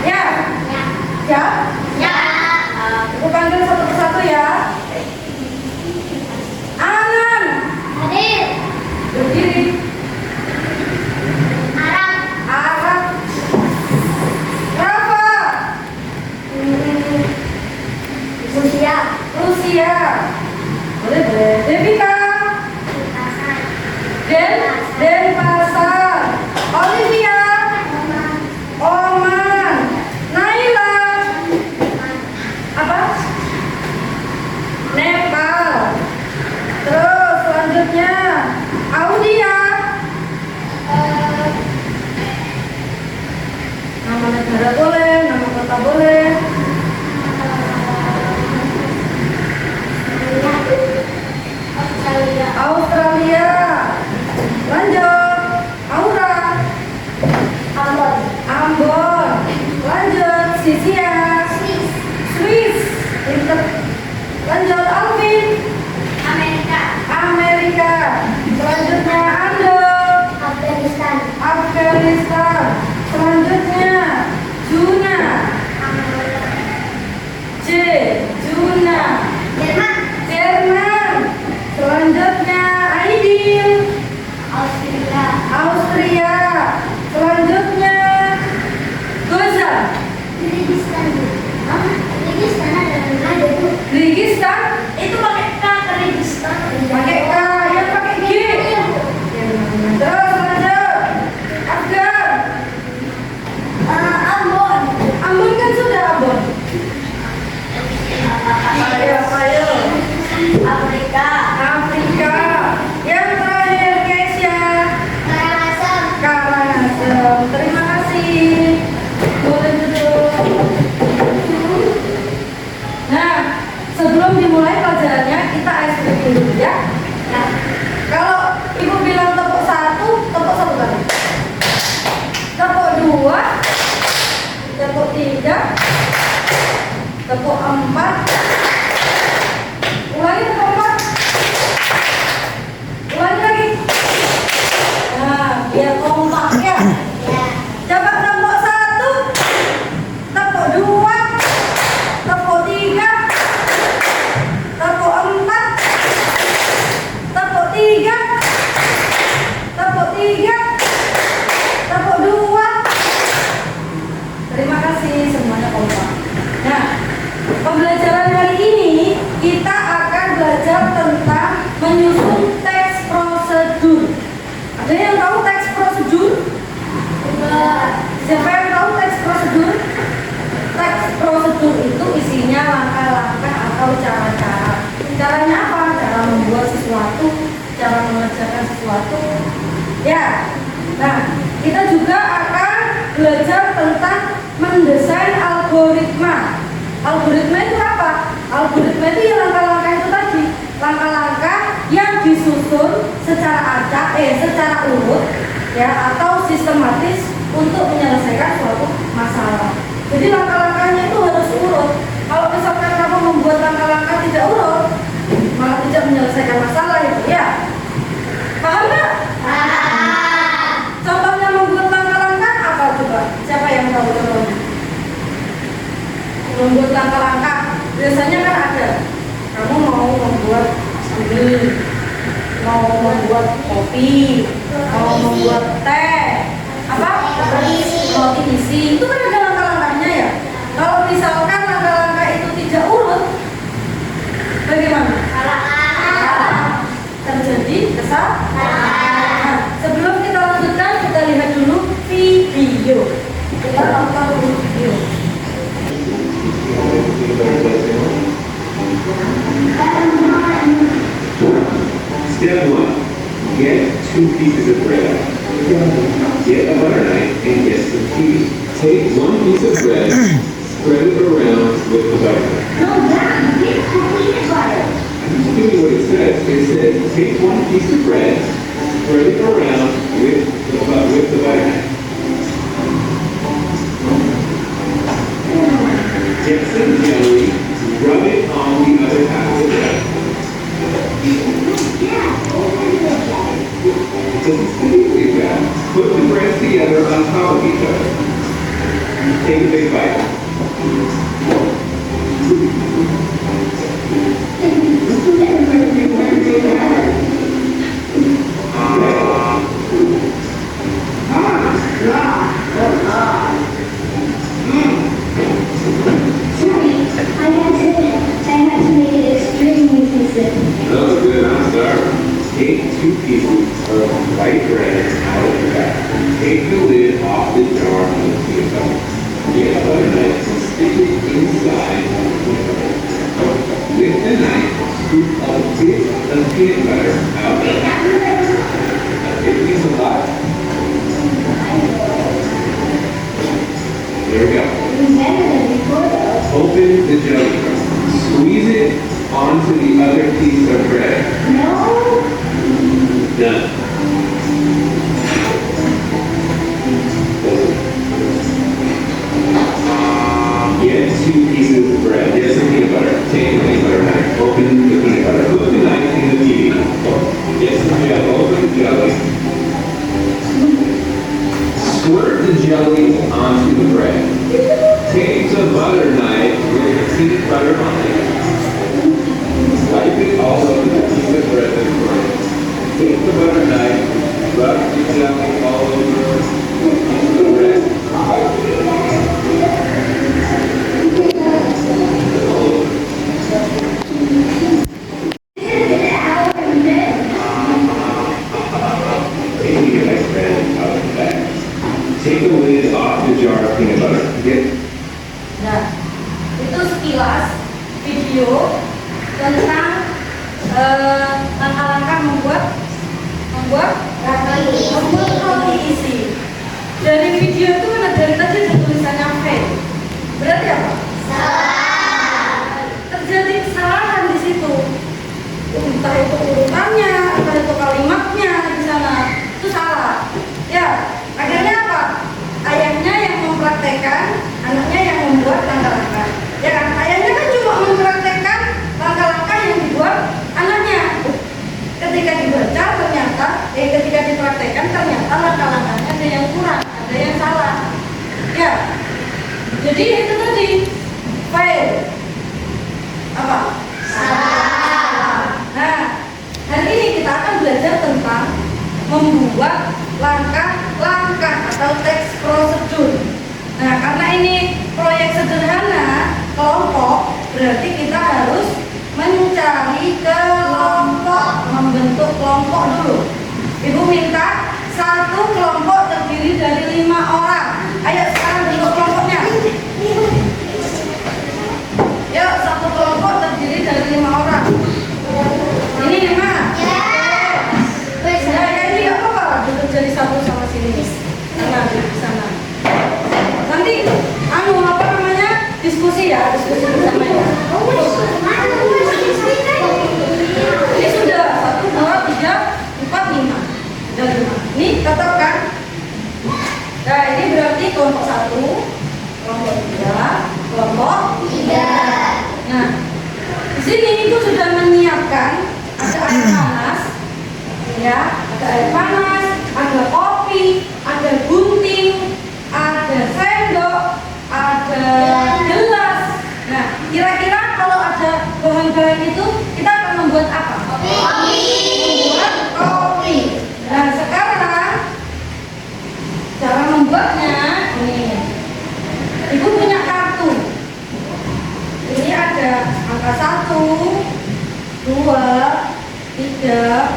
Ya? Ya? Ya. Aku panggil satu persatu ya. Anan. Hadir. Berdiri. Arab. Arab. Rafa. Rusia. Rusia. Boleh. Devika. Hasan. Denpasar. Olivia. Oman. Naila. Apa? Nepal. Terus selanjutnya Audia. Nama negara boleh, nama kota boleh. Australia. Australia. Lanjut. Aura. Ambon. Ambon. Lanjut. Sisia. Swiss. Pinter. Lanjut. Alvin. Amerika. Amerika. Selanjutnya Ando. Afghanistan. Afghanistan. Selanjutnya Juna. Juna. Jerman. Jerman. Selanjutnya Aidil. Austria. Austria. Selanjutnya Goza. Kyrgyzstan. Kyrgyzstan ada mana itu? Kyrgyzstan. Itu pakai K. Kyrgyzstan. Pakai K, yang pakai G. Terus lanjut. Afgan. Ambon. Ambon kan sudah Ambon. Ayo. Afrika. Afrika. Yang terakhir Kesia. Karangasem. Karangasem. Terima kasih. Boleh duduk. Nah, sebelum dimulai pelajarannya kita icebreaking dulu ya. Nah, kalau ibu bilang tepuk satu kali. Tepuk dua, tepuk tiga, tepuk empat. Ulangi tepuk empat. Ulangi lagi. Nah, biar kompak ya. Ya. Coba tepuk satu, tepuk dua, tepuk tiga, tepuk empat, tepuk tiga, tepuk tiga, tepuk dua. Terima kasih semuanya kompak. Nah, pembelajaran hari ini kita akan belajar tentang menyusun teks prosedur. Ada yang tahu teks prosedur? Siapa yang tahu teks prosedur? Teks prosedur itu isinya langkah-langkah atau cara-cara. Caranya apa? Cara membuat sesuatu, cara mengerjakan sesuatu. Ya. Nah, kita juga akan belajar tentang mendesain algoritma. Algoritma itu apa? Algoritma itu ya langkah-langkah itu tadi. Langkah-langkah yang disusun secara acak, secara urut ya, atau sistematis untuk menyelesaikan suatu masalah. Jadi langkah-langkahnya itu harus urut. Kalau misalkan kamu membuat langkah-langkah tidak urut, malah tidak menyelesaikan masalah itu ya. Paham nggak? Contohnya membuat langkah-langkah apa coba? Siapa yang tahu contohnya? Membuat langkah-langkah biasanya kan ada. Kamu mau membuat ini, mau membuat kopi, mau membuat teh, apa? Roti isi. Itu kan ada langkah-langkahnya ya. Kalau misalkan langkah-langkah itu tidak urut, bagaimana? Terjadi kesalahan. Nah, sebelum kita lanjutkan, kita lihat dulu video. Kita nonton dulu video. Step 1. Get 2 pieces of bread. Get a butter knife and get some cheese. Take 1 piece of bread, spread it around with the butter knife. I'm just doing what it says. It says take 1 piece of bread, spread it around with the butter knife. Get some jelly, rub it on the other half of the bread. Just like that. Put the breads together on top of each other. Take a big bite. I had to make it extremely specific. That was good, I'm sorry. Take 2 pieces of white bread out of the bag. Take the lid off the jar of peanut butter. Get a butter knife and stick it inside of the peanut butter. With the knife, scoop a bit of peanut butter out of the bag. Take a piece of lot. There we go. It's better than before though. Open the jelly jar. Squeeze it onto the other piece of bread. No. Done. Get 2 pieces of bread. Get some peanut butter. Take the peanut butter knife. Open the peanut butter. Put the knife in the TV. Get some jelly. Open the jelly. Squirt the jelly onto the bread. Take the butter knife with the peanut butter on it. Wipe it all over the piece of bread that's burnt. Take the butter knife, rub the jelly all over the bread. Taking your nice bread out of the bag. Take the lid off the jar of peanut butter. Get Nah, itu sekilas video tentang langkah-langkah membuat roti isi. Dari video itu kan dari tadi ada tulisannya fail. Berarti apa? Terjadi kesalahan di situ. Entah itu urutannya, entah itu kalimatnya di sana itu salah. Ya, akhirnya apa? Ayahnya yang mempraktekkan, anaknya yang membuat langkah-langkah. Ya kan? Ayahnya kan cuma mempraktekkan langkah-langkah yang dibuat anaknya. Ketika dibaca ternyata, ketika dipraktekkan ternyata langkah-langkahnya ada yang kurang, ada yang salah. Ya, jadi itu tadi fail. Apa? Salah. Nah, hari ini kita akan belajar tentang membuat langkah-langkah atau teks prosedur. Nah, karena ini proyek sederhana kelompok, berarti kita harus mencari kelompok, membentuk kelompok dulu. Ibu minta satu kelompok terdiri dari 5 orang. Ayo sekarang bentuk kelompoknya. Yuk, satu kelompok terdiri dari 5 orang. Ini 5. Ya, ini nggak apa-apa, duduk jadi satu sama sini. Sana, di sana. Nanti, apa namanya, diskusi ya, diskusi bersama ya. Ini sudah 1, 2, 3, 4, 5. Sudah 5. Ini tetap kan? Nah, ini berarti kelompok 1, kelompok 2, kelompok 3. Nah, di sini itu sudah menyiapkan ada air panas, ya, ada air panas, ada kopi, ada gunting, ada sendok, ada gelas. Nah, kira-kira kalau ada bahan-bahan itu kita akan membuat apa? Membuat kopi. Nah, sekarang cara membuatnya ini. Ibu punya kartu. Ini ada angka 1, 2, 3,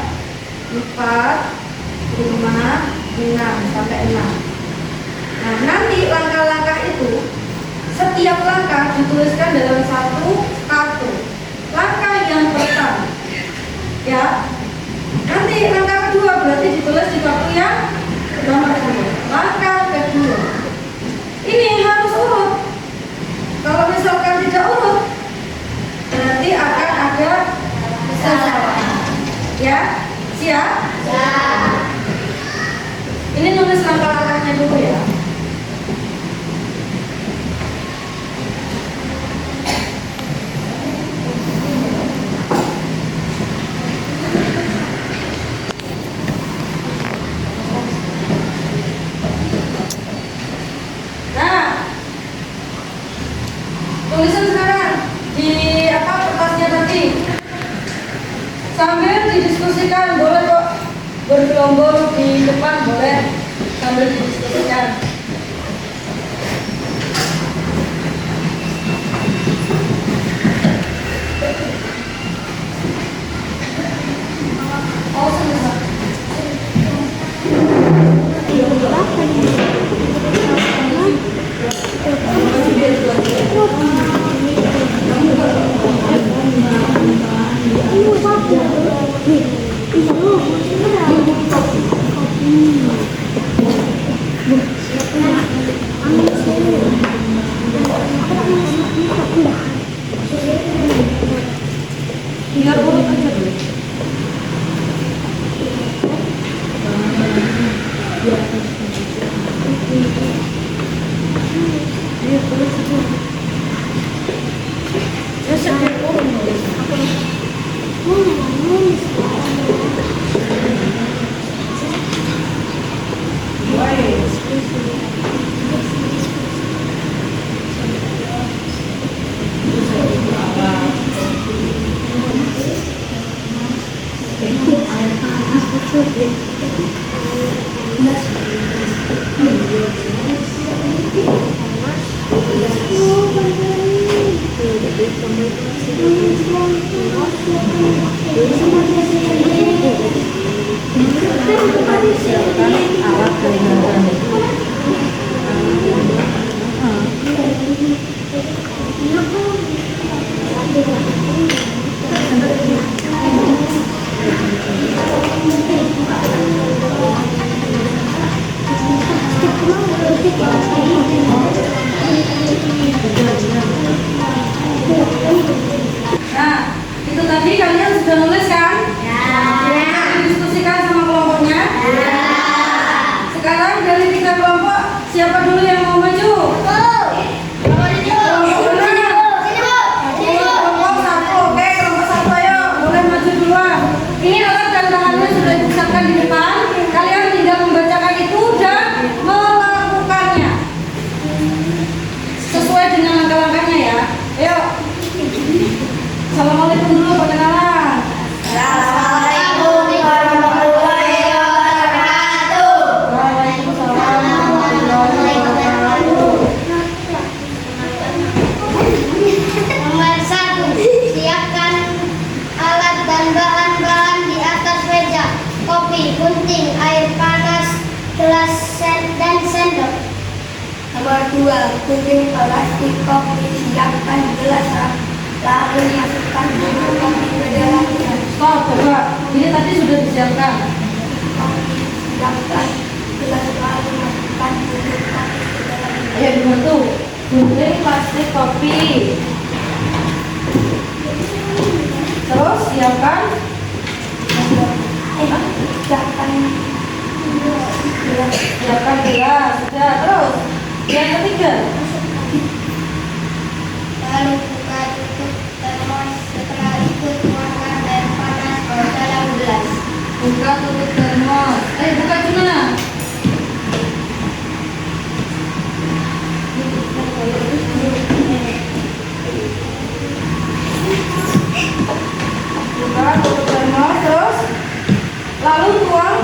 4, 5, 6 sampai 6. Nah, nanti langkah-langkah itu setiap langkah dituliskan dalam satu kartu. Langkah yang pertama, ya. Nanti langkah kedua berarti ditulis di kartu yang nomor 2. Langkah kedua. Ini harus urut. Kalau misalkan tidak urut, berarti akan ada kesalahan. Ya, siap? Ini nulis langkah-langkahnya dulu ya. Tulisan sekarang di apa kertasnya tadi. Sambil didiskusikan, boleh kok bergelombol di depan, boleh sambil didiskusikan. Oh, selesai. Biar urut aja dulu. Nah, itu tadi kalian sudah nulis kan? Didiskusikan sama kelompoknya? Sekarang dari 3 kelompok, siapa dulu yang mau maju? Kelompok 1, oke, kelompok 1 ayo, boleh maju duluan. Ini alat dan tangannya sudah dipusatkan di depan. Kalian tinggal membacakan itu dan melakukannya sesuai dengan langkah-langkahnya ya. Ayo. Assalamualaikum dulu perkenalan. Assalamualaikum warahmatullahi wabarakatuh. Waalaikumsalam warahmatullahi wabarakatuh. Nomor 1, siapkan alat dan bahan-bahan di atas meja. Kopi, gunting, air panas, gelas, dan sendok. Nomor 2, gunting plastik kopi, siapkan gelas, lalu masukkan bubuk kopi ke dalamnya. Stop, coba. Ini tadi sudah disiapkan. Kopi, siapkan gelas, lalu masukkan bubuk kopi ke dalamnya. Ayo dibantu. Gunting plastik kopi. Terus siapkan. Siapkan gelas. Siapkan gelas. Sudah. Terus yang ketiga. Lalu buka tutup termos. Setelah itu tuangkan air panas ke dalam gelas. Buka tutup termos. Buka gimana? Buka tutup termos. Terus lalu tuang.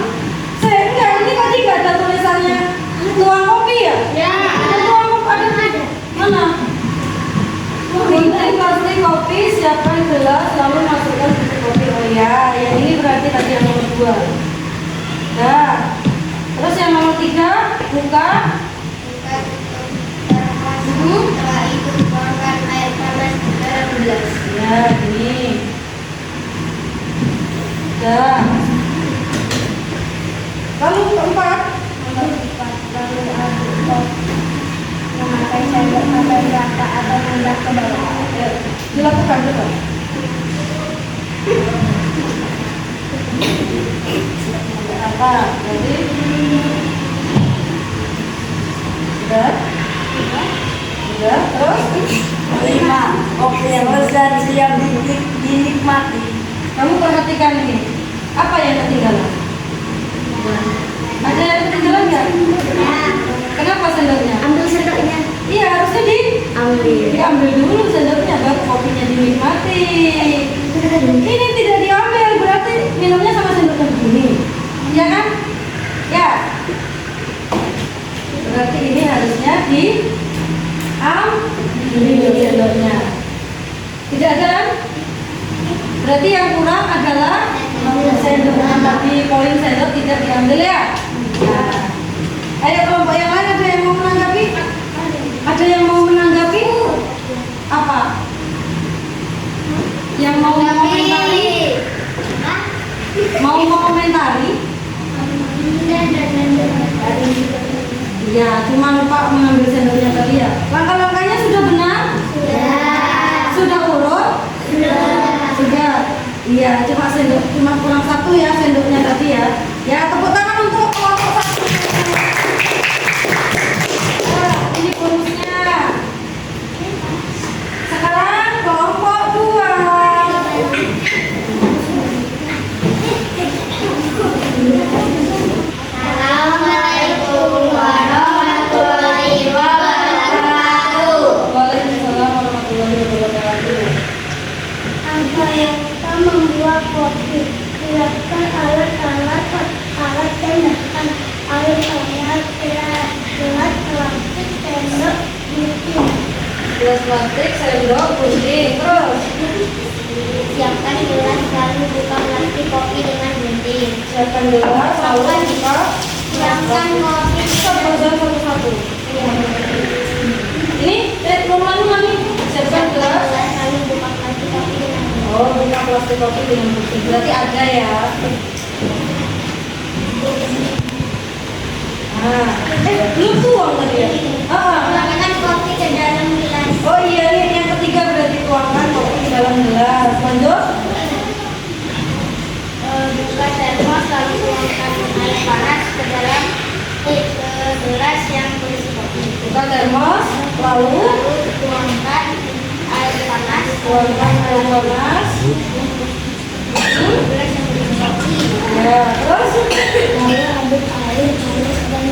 Enggak, ini tadi nggak ada tulisannya. Tuang kopi ya? Ya. Tuang kopi ada. Mana? Gunting plastik kopi, siapkan gelas, lalu masukkan bubuk kopi. Oh ya, yang ini berarti tadi yang nomor 2. Nah, terus yang nomor 3, buka. Buka tutup termos. Setelah itu tuangkan air panas ke dalam gelas. Ya, ini. Nah, lalu keempat. Nomor 4, lalu aduk kopi memakai sendok sampai rata atau mendak ke bawah. Ya, dilakukan coba. Apa? Jadi sudah, terus 5. Kopi yang lezat siap dinikmati. kamu perhatikan ini. Apa yang ketinggalan? Ada yang ketinggalan nggak? Ya, Kenapa sendoknya? ambil sendoknya. Iya, harusnya diambil Diambil dulu sendoknya baru kopinya dinikmati. Ini tidak diambil berarti minumnya sama sendoknya begini, ya kan? Ya. Berarti ini harusnya diambil sendoknya. Tidak ada kan? Berarti yang kurang adalah sendoknya tadi, poin sendok tidak diambil ya. Nah, ayo kelompok yang lain ada yang mau menanggapi? Ada yang mau menanggapi? Apa? Yang mau mengomentari? Mau mengomentari? Ya, cuma lupa mengambil sendoknya tadi ya. Langkah-langkahnya sudah benar? Sudah urut? Sudah. Iya, cuma kurang satu ya sendoknya tadi ya. Ya, tepuk tangan untuk kelompok satu. Ini bonusnya. Sekarang kelompok 2. Assalamualaikum warahmatullahi wabarakatuh. Waalaikumsalam warahmatullahi wabarakatuh. Apa yang kita membuat kopi? Siapkan alat-alat dan bahan. Alat-alat gelas plastik, sendok, gunting. Gelas plastik, sendok, gunting. Terus Siapkan gelas lalu buka plastik kopi dengan gunting. siapkan gelas, lalu buka. Siapkan kopi. Kita belajar satu-satu. Ini, ulangi. Siapkan gelas. Lalu buka plastik kopi dengan gunting. Oh, buka plastik kopi dengan gunting. Berarti ada ya. Nah, belum tuang tadi ya? Tuangkan kopi ke dalam gelas. Oh iya, ini yang ketiga berarti tuangkan kopi di dalam gelas. Lanjut. Buka termos lalu tuangkan air panas ke dalam gelas yang berisi kopi. Buka termos, lalu Lalu tuangkan air panas tuangkan air panas. gelas yang berisi kopi. Ya, terus Lalu aduk air panas dan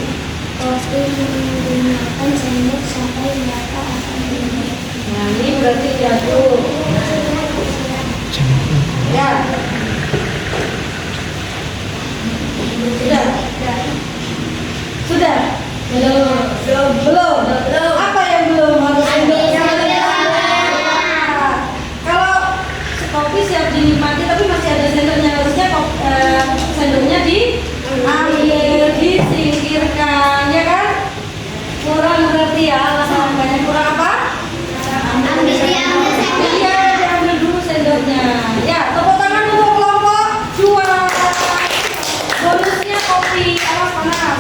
kopi menggunakan sendok sampai merata akan berubah. nah ini berarti diaduk. Ya. Sudah? Belum. Apa yang belum? Harus sendoknya. Kalau kopi siap dinikmati tapi masih ada sendoknya, harusnya sendoknya diambil, disingkirkan, ya kan? Kurang berarti ya, alasan banyak kurang apa? Iya, diambil dulu sendoknya. Ya, tepuk tangan untuk kelompok 2. Bonusnya kopi, awas panas.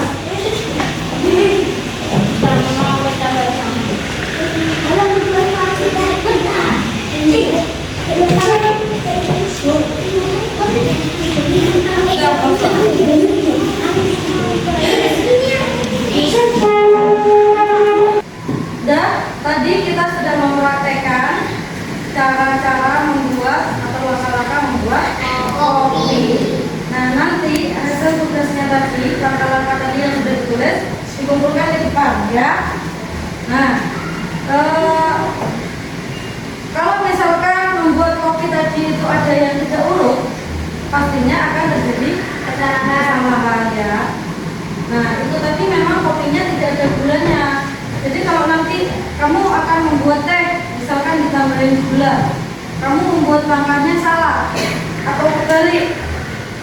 Tadi kita sudah mempraktekkan cara-cara membuat atau langkah-langkah membuat kopi. Nah, nanti hasil tugasnya tadi, langkah-langkah tadi yang sudah ditulis dikumpulkan di depan ya. Nah, kalau misalkan membuat kopi tadi itu ada yang tidak urut, pastinya akan terjadi kesalahan ya. Nah, itu tadi memang kopinya tidak ada gulanya. Jadi kalau nanti kamu akan membuat teh, misalkan ditambahin gula, kamu membuat langkahnya salah atau kebalik,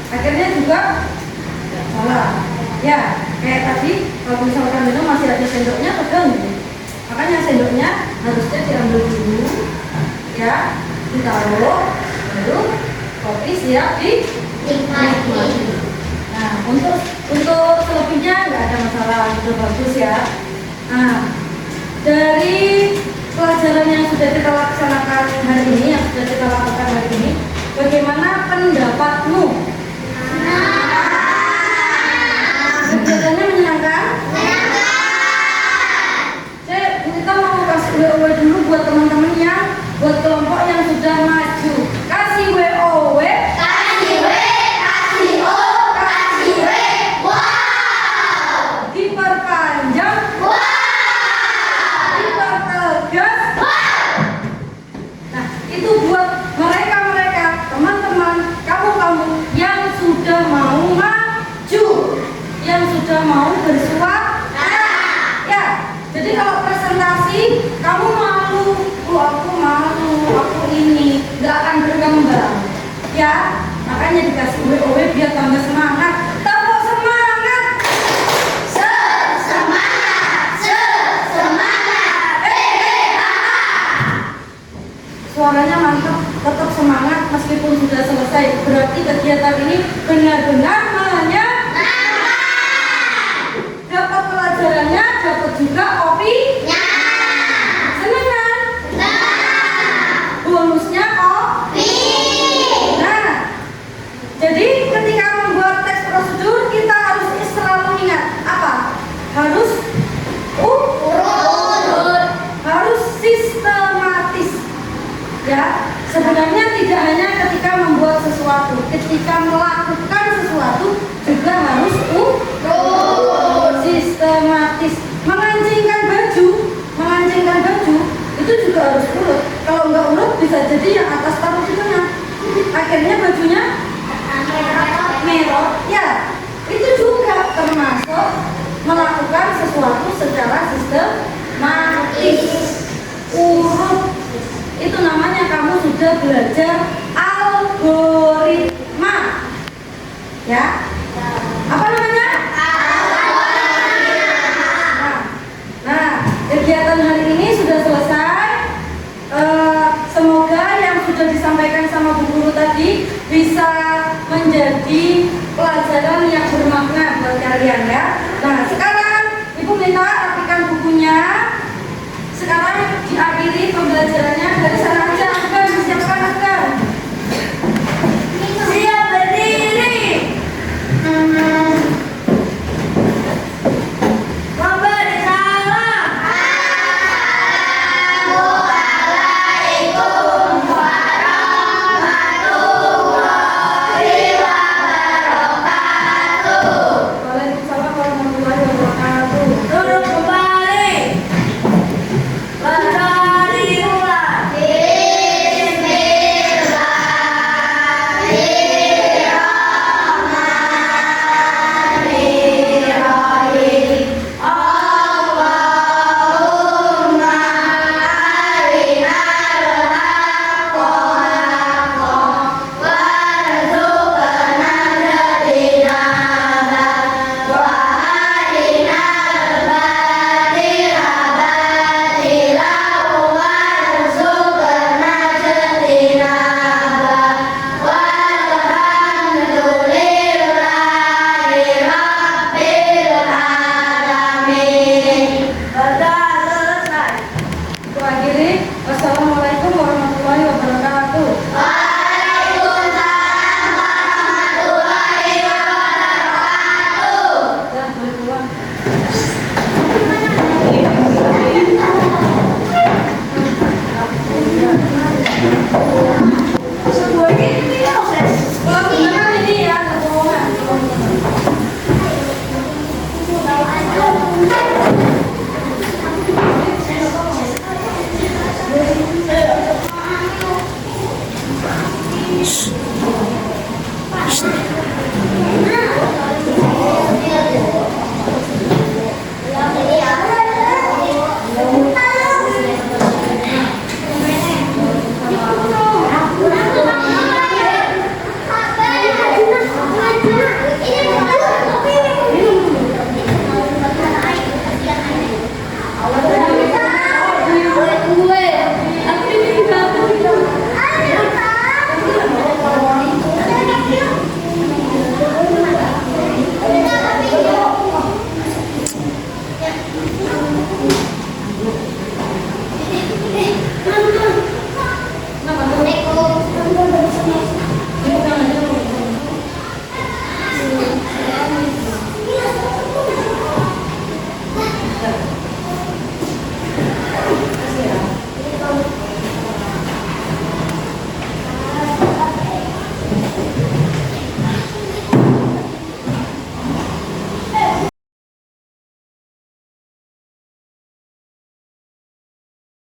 akhirnya juga salah. Ya, kayak tadi kalau misalkan minum masih ada sendoknya, pegang gitu. Makanya sendoknya harusnya diambil dulu, ya, ditaruh, baru kopi siap dinikmati. Nah, untuk selebihnya nggak ada masalah, sudah bagus ya. Nah, dari pelajaran yang sudah kita laksanakan hari ini, yang sudah kita lakukan hari ini, bagaimana pendapatmu? Kegiatannya menyenangkan? Kita mau kasih WOW dulu buat teman-teman yang, buat kelompok yang sudah maju. Kasih WOW. Diperpanjang. Dipertegas. suaranya mantap, tetap semangat meskipun sudah selesai. Berarti kegiatan ini benar-benar dapat pelajarannya, dapat juga kopinya. Senang kan? Bonusnya kopi. Nah, jadi ketika membuat teks prosedur kita harus selalu ingat apa? Harus urut, harus sistematis. Ya, sebenarnya tidak hanya ketika membuat sesuatu, ketika melakukan sesuatu juga harus urut, sistematis. Mengancingkan baju itu juga harus urut. Kalau nggak urut bisa jadi yang atas taruh di tengah. Akhirnya bajunya merah. Ya, itu juga termasuk melakukan sesuatu secara sistematis. Urut. Itu namanya kamu sudah belajar algoritma. Ya. Apa namanya? Nah, kegiatan hari ini sudah selesai. Semoga yang sudah disampaikan sama Bu Guru tadi bisa menjadi pelajaran yang bermakna buat kalian ya. Nah, sekarang Ibu minta rapikan bukunya. Sekarang diakhiri pembelajarannya dari sana.